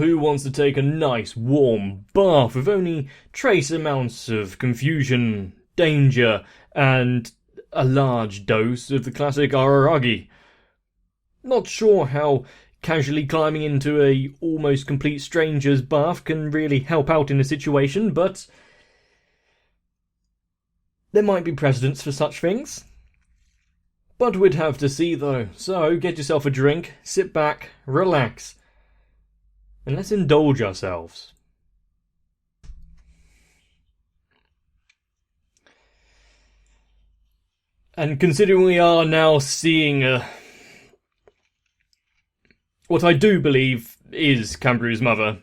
who wants to take a nice warm bath with only trace amounts of confusion, danger, and a large dose of the classic araragi? Not sure how casually climbing into a almost complete stranger's bath can really help out in a situation, but there might be precedents for such things. But we'd have to see though, so get yourself a drink, sit back, relax, and let's indulge ourselves. And considering we are now seeing what I do believe is Kangaroos' mother,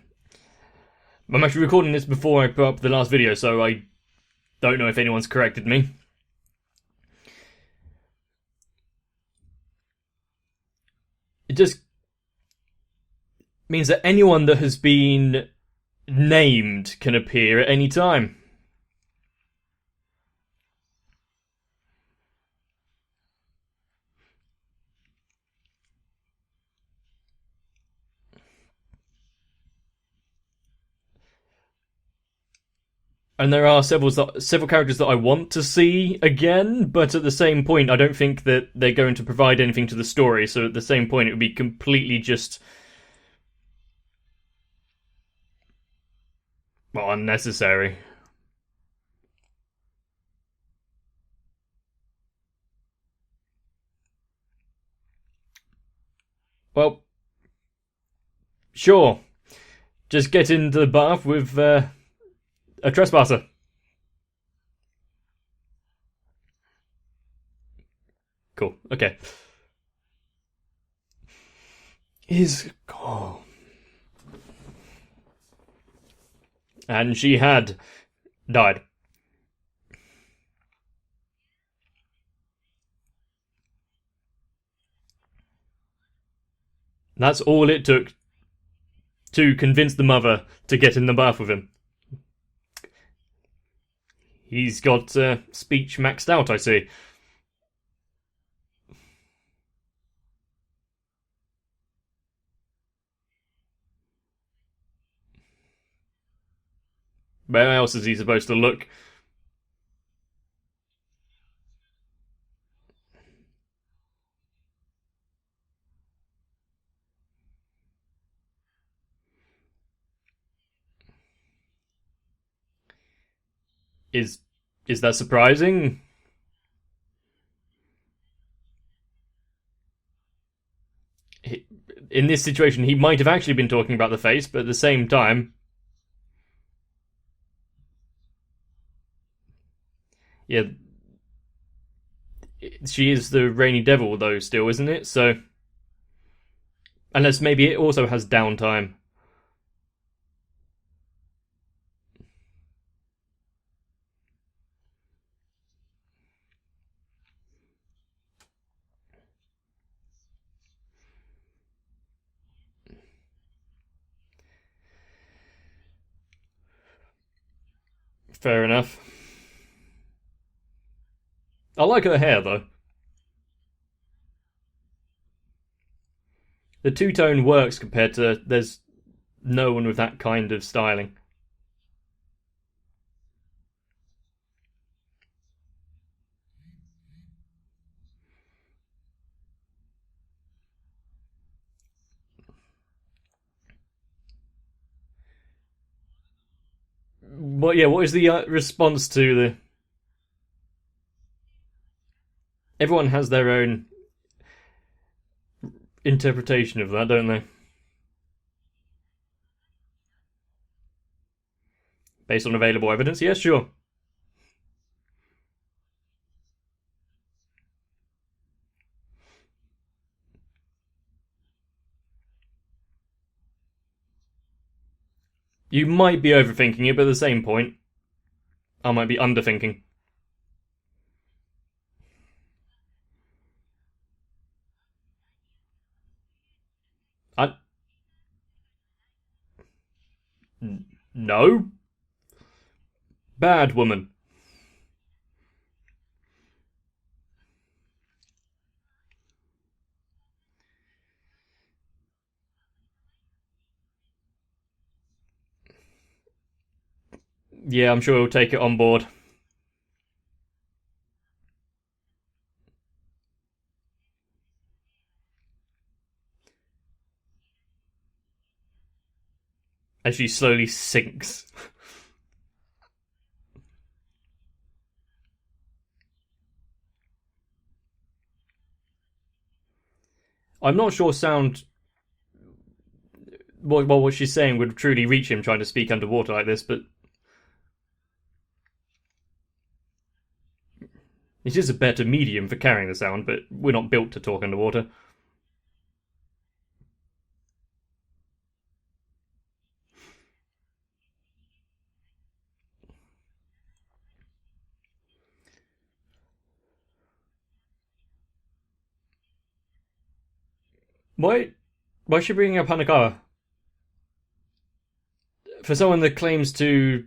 I'm actually recording this before I put up the last video, so I don't know if anyone's corrected me. It just means that anyone that has been named can appear at any time. And there are several characters that I want to see again, but at the same point, I don't think that they're going to provide anything to the story, so at the same point, it would be completely just, well, unnecessary. Well, sure. Just get into the bath with a trespasser. Cool, okay. Is gone. And she had died. That's all it took to convince the mother to get in the bath with him. He's got speech maxed out, I see. Where else is he supposed to look? Is that surprising? In this situation, he might have actually been talking about the face, but at the same time, yeah, she is the rainy devil though still, isn't it? So unless maybe it also has downtime. Fair enough. I like her hair though. The two-tone works compared to there's no one with that kind of styling. What is the response to the... Everyone has their own interpretation of that, don't they? Based on available evidence? Yes, sure. You might be overthinking it, but at the same point, I might be underthinking. No. Bad woman. Yeah, I'm sure he'll take it on board. As she slowly sinks. I'm not sure sound. Well, what she's saying would truly reach him trying to speak underwater like this, but it is a better medium for carrying the sound, but we're not built to talk underwater. Why? Why is she bringing up Hanakawa? For someone that claims to,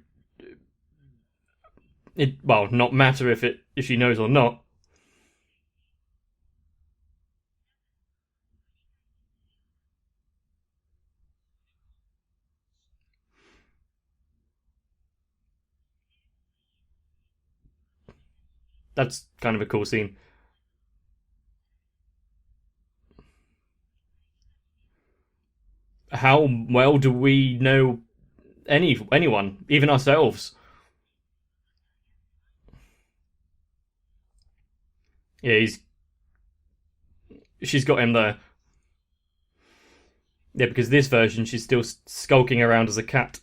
not matter if she knows or not. That's kind of a cool scene. How well do we know anyone, even ourselves? Yeah, she's got him there. Yeah, because this version she's still skulking around as a cat.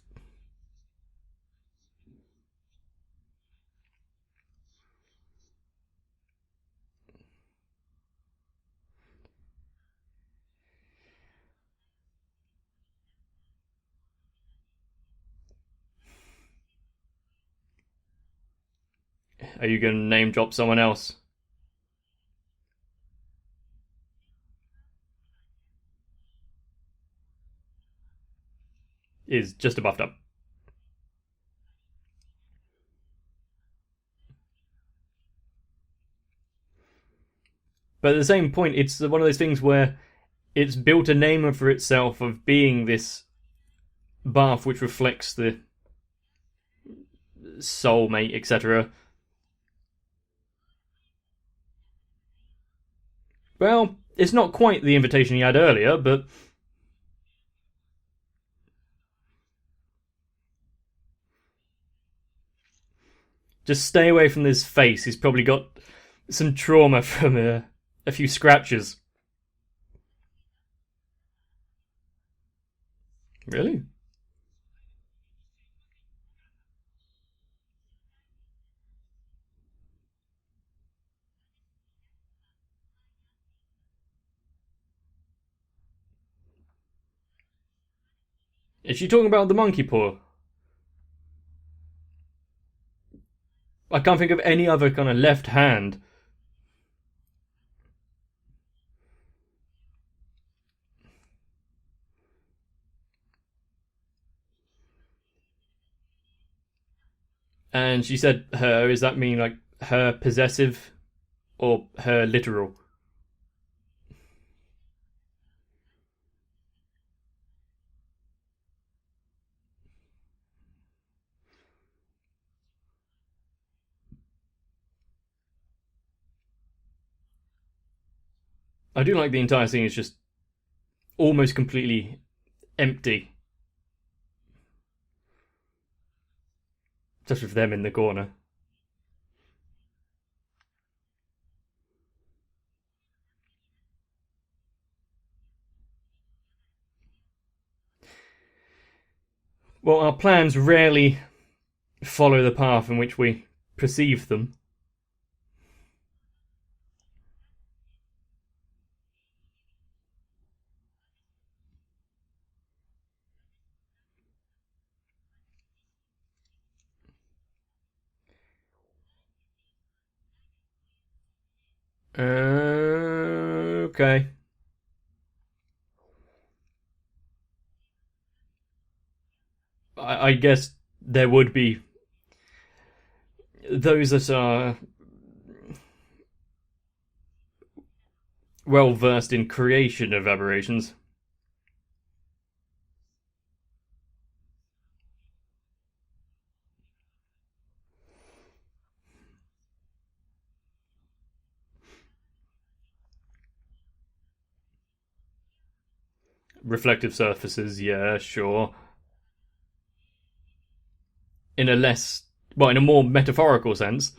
Are you going to name drop someone else? Is just a buffed up. But at the same point, it's one of those things where it's built a name for itself of being this bath which reflects the soulmate, etc. Well, it's not quite the invitation he had earlier, but just stay away from this face. He's probably got some trauma from a few scratches. Really? Is she talking about the monkey paw? I can't think of any other kind of left hand. And she said her. Does that mean like her possessive or her literal? I do like the entire scene is just almost completely empty. Just with them in the corner. Well, our plans rarely follow the path in which we perceive them. Okay. I guess there would be those that are well versed in creation of aberrations. Reflective surfaces, yeah, sure. In a less, well, in a more metaphorical sense.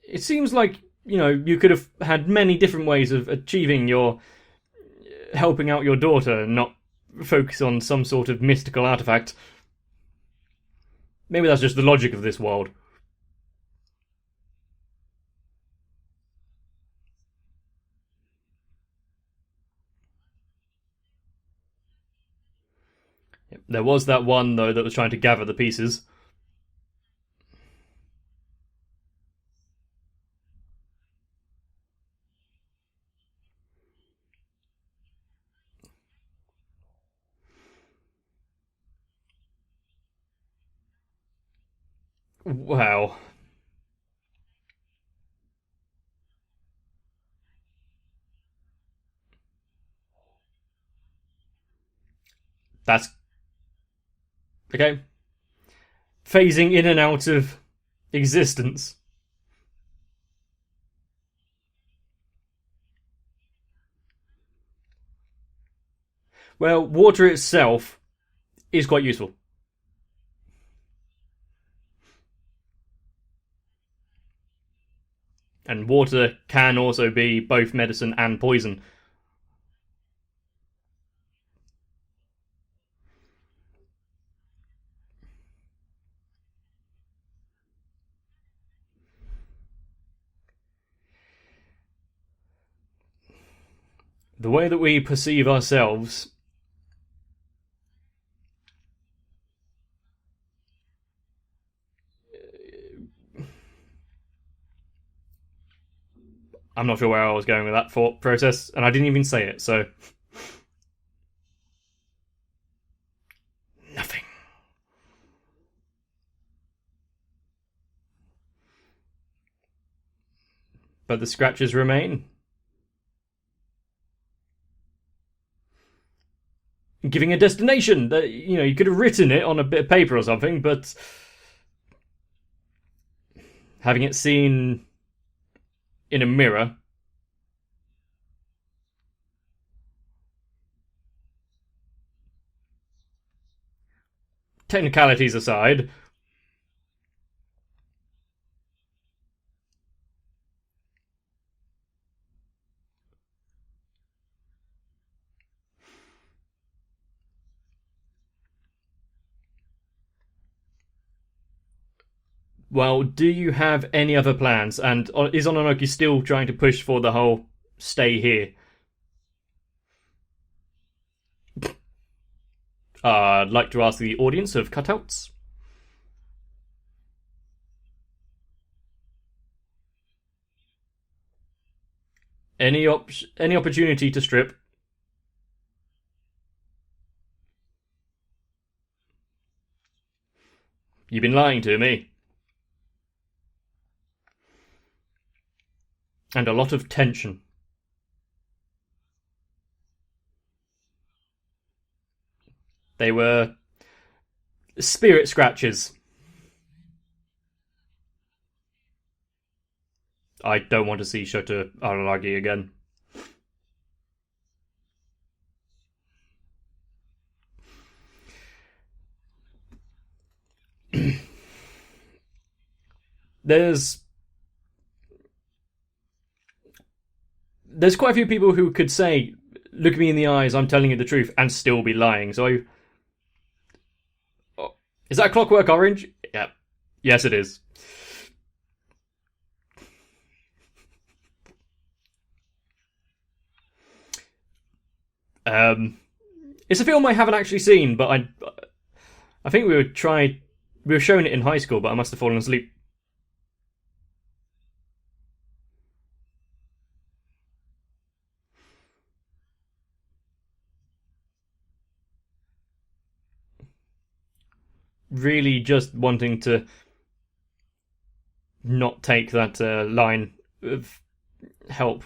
It seems like, you could have had many different ways of achieving your helping out your daughter, not focus on some sort of mystical artifact. Maybe that's just the logic of this world. There was that one, though, that was trying to gather the pieces. Wow. That's okay. Phasing in and out of existence. Well, water itself is quite useful. And water can also be both medicine and poison. The way that we perceive ourselves. I'm not sure where I was going with that thought process, and I didn't even say it, so. Nothing. But the scratches remain. Giving a destination that, you could have written it on a bit of paper or something, but having it seen in a mirror. Technicalities aside. Well, do you have any other plans? And is Ononoki still trying to push for the whole stay here? I'd like to ask the audience of cutouts. Any opportunity to strip. You've been lying to me. And a lot of tension. They were spirit scratches. I don't want to see Shota Araragi again. there's quite a few people who could say, "Look me in the eyes, I'm telling you the truth," and still be lying. So, is that a Clockwork Orange? Yeah, yes, it is. Um, it's a film I haven't actually seen, but I think we were shown it in high school, but I must have fallen asleep. Really, just wanting to not take that line of help.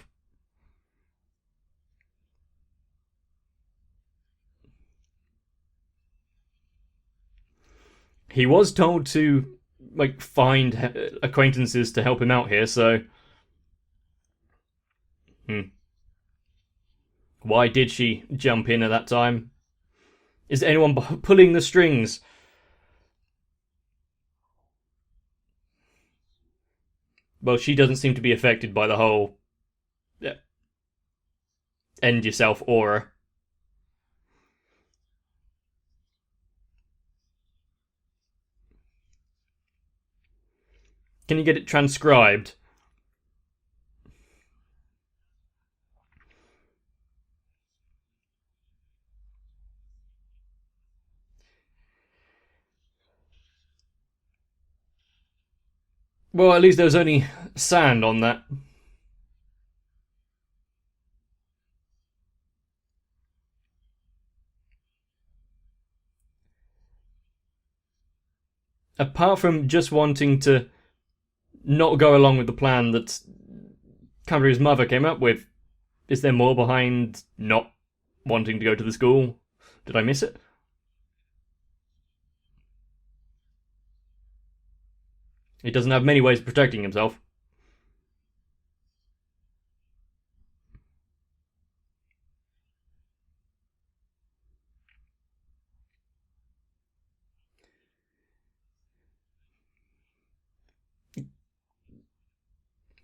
He was told to like find acquaintances to help him out here, so why did she jump in at that time? Is anyone pulling the strings? Well, she doesn't seem to be affected by the whole end yourself aura. Can you get it transcribed? Well, at least there was only sand on that. Apart from just wanting to not go along with the plan that Camry's mother came up with, is there more behind not wanting to go to the school? Did I miss it? He doesn't have many ways of protecting himself.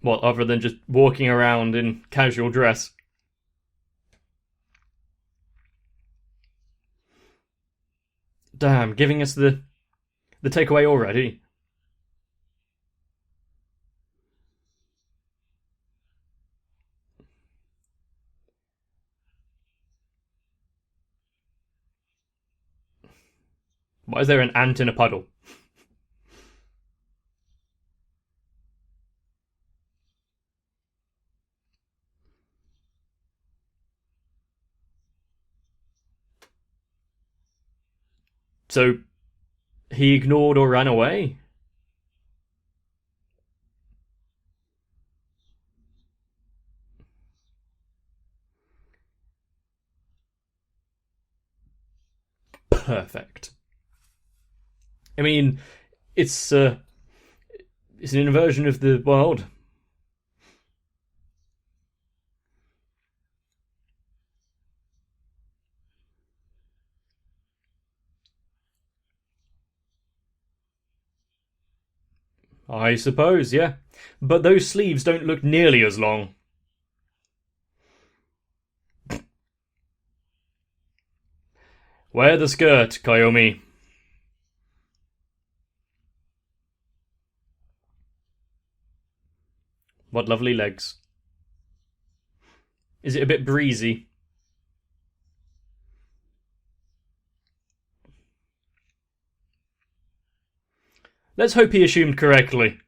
Well, other than just walking around in casual dress. Damn, giving us the takeaway already. Why is there an ant in a puddle? So, he ignored or ran away? Perfect. I mean, it's it's an inversion of the world. I suppose, yeah. But those sleeves don't look nearly as long. Wear the skirt, Kayomi. What lovely legs. Is it a bit breezy? Let's hope he assumed correctly.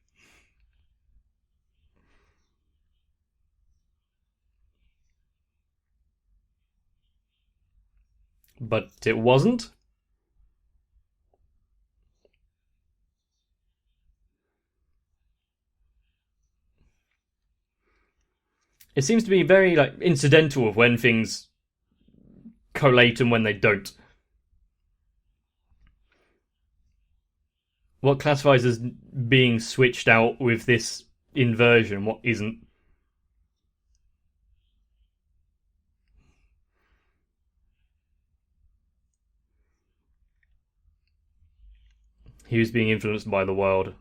But it wasn't? It seems to be very like incidental of when things collate and when they don't. What classifies as being switched out with this inversion, what isn't? He was being influenced by the world.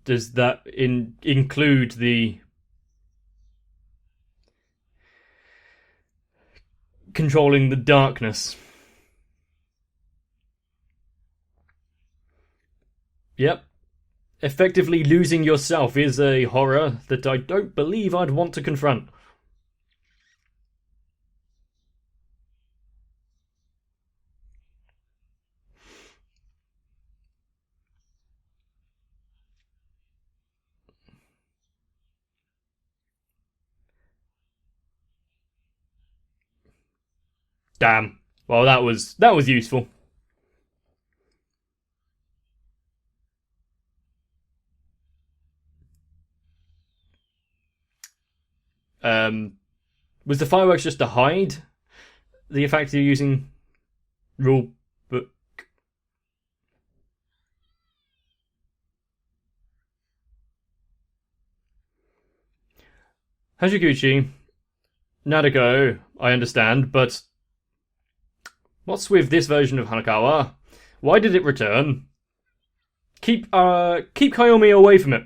Does that include the controlling the darkness? Yep. Effectively losing yourself is a horror that I don't believe I'd want to confront. Damn. Well, that was useful. Was the fireworks just to hide the fact you're using rule book? Hashiguchi, Nadeko, I understand, but what's with this version of Hanakawa? Why did it return? Keep Kayomi away from it.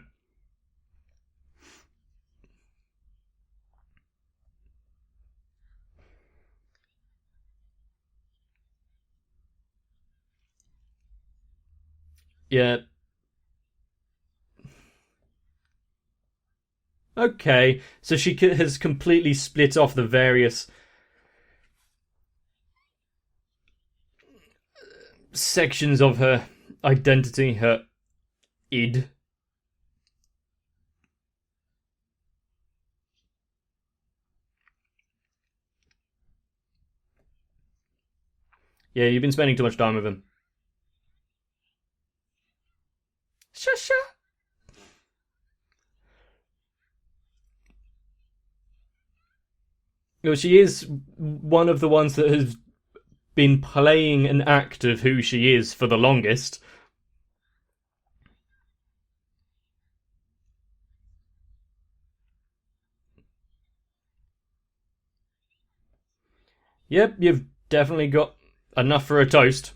Yeah. Okay, so she has completely split off the various sections of her identity, her id. Yeah, you've been spending too much time with him. Shusha. Well, she is one of the ones that has been playing an act of who she is for the longest. Yep, you've definitely got enough for a toast.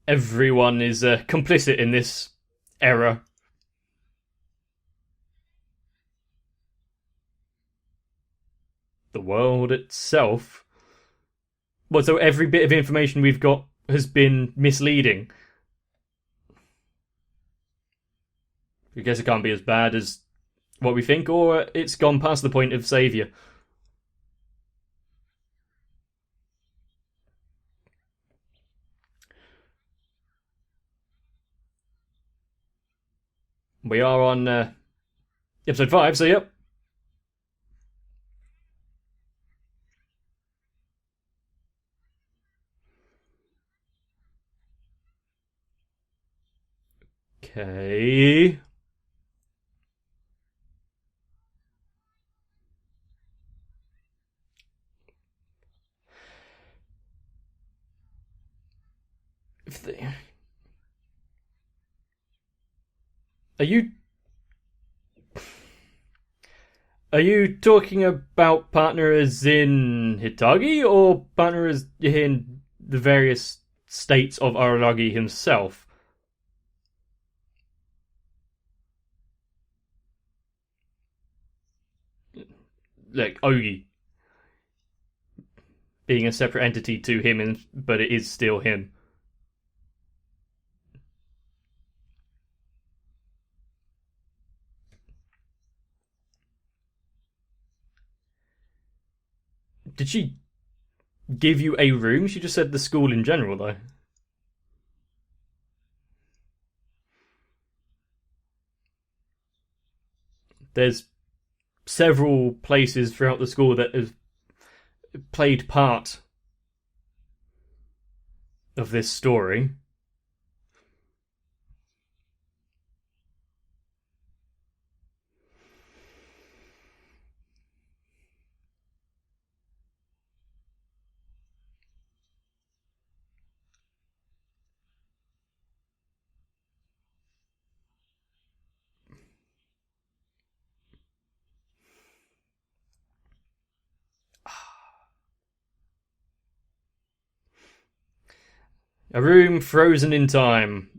Everyone is complicit in this error. The world itself. Well, so every bit of information we've got has been misleading. I guess it can't be as bad as what we think, or it's gone past the point of saviour. We are on episode 5, so yep. Okay. Are you talking about partner as in Hitagi, or partner as in the various states of Araragi himself? Like Ogi being a separate entity to him, but it is still him. Did she give you a room? She just said the school in general, though. There's several places throughout the school that have played part of this story. A room frozen in time.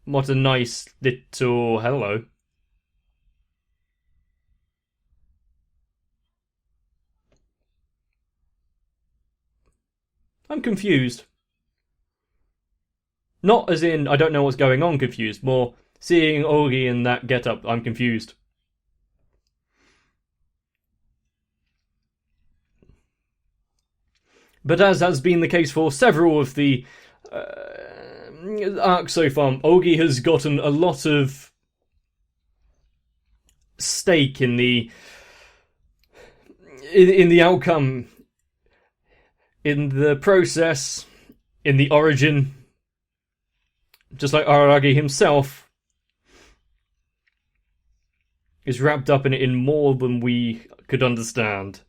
What a nice little hello. I'm confused. Not as in I don't know what's going on confused, more seeing Ogi in that getup, I'm confused. But as has been the case for several of the arcs so far, Ogi has gotten a lot of stake in the outcome, in the process, in the origin. Just like Araragi himself is wrapped up in it in more than we could understand.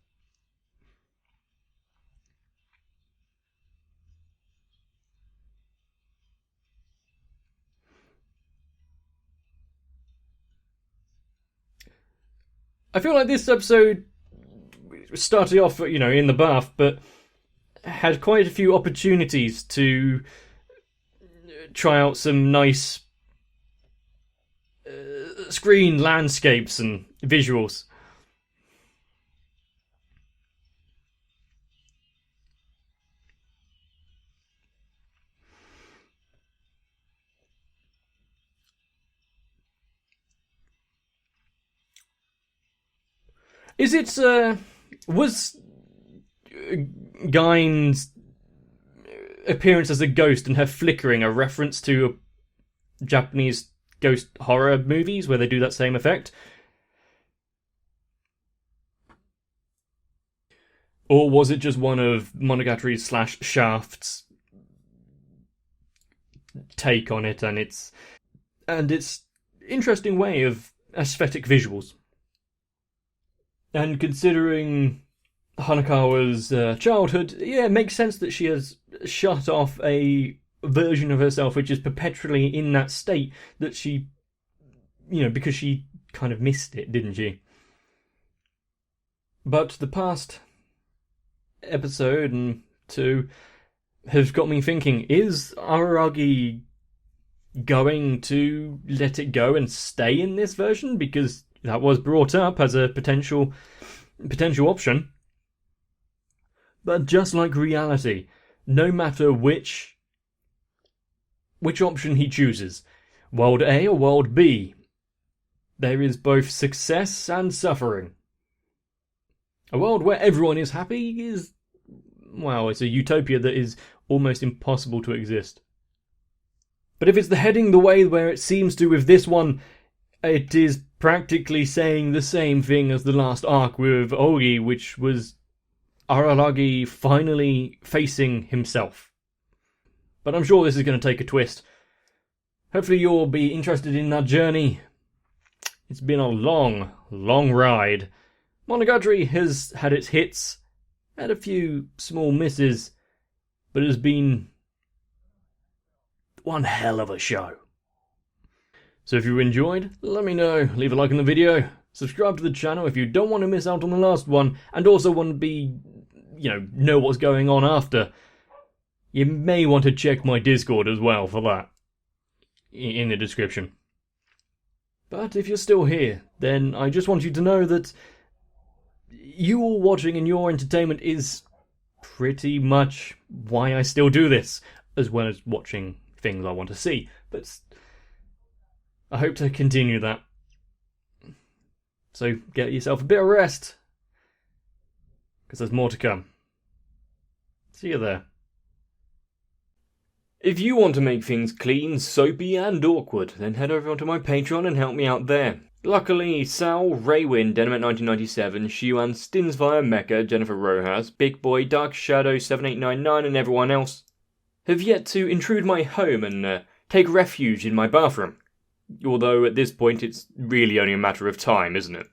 I feel like this episode started off, in the bath, but had quite a few opportunities to try out some nice screen landscapes and visuals. Was Gein's appearance as a ghost and her flickering a reference to Japanese ghost horror movies where they do that same effect? Or was it just one of Monogatari / Shaft's take on it and its interesting way of aesthetic visuals? And considering Hanakawa's childhood, yeah, it makes sense that she has shut off a version of herself which is perpetually in that state that she, because she kind of missed it, didn't she? But the past episode and two has got me thinking, is Araragi going to let it go and stay in this version? Because that was brought up as a potential option. But just like reality, no matter which option he chooses, World A or World B, there is both success and suffering. A world where everyone is happy is, well, it's a utopia that is almost impossible to exist. But if it's heading the way where it seems to with this one, it is practically saying the same thing as the last arc with Ogi, which was Araragi finally facing himself. But I'm sure this is going to take a twist. Hopefully you'll be interested in that journey. It's been a long, long ride. Monogatari has had its hits, had a few small misses, but it has been one hell of a show. So if you enjoyed, let me know. Leave a like on the video. Subscribe to the channel if you don't want to miss out on the last one, and also want to be, know what's going on after. You may want to check my Discord as well for that. In the description. But if you're still here, then I just want you to know that you all watching and your entertainment is pretty much why I still do this, as well as watching things I want to see. But I hope to continue that. So get yourself a bit of rest, because there's more to come. See you there. If you want to make things clean, soapy and awkward, then head over onto my Patreon and help me out there. Luckily, Sal, Raywin, Denim1997, Shiwan, Stinsvire, Mecha, Jennifer Rojas, Big Boy, Dark Shadow 7899 and everyone else have yet to intrude my home and take refuge in my bathroom. Although at this point it's really only a matter of time, isn't it?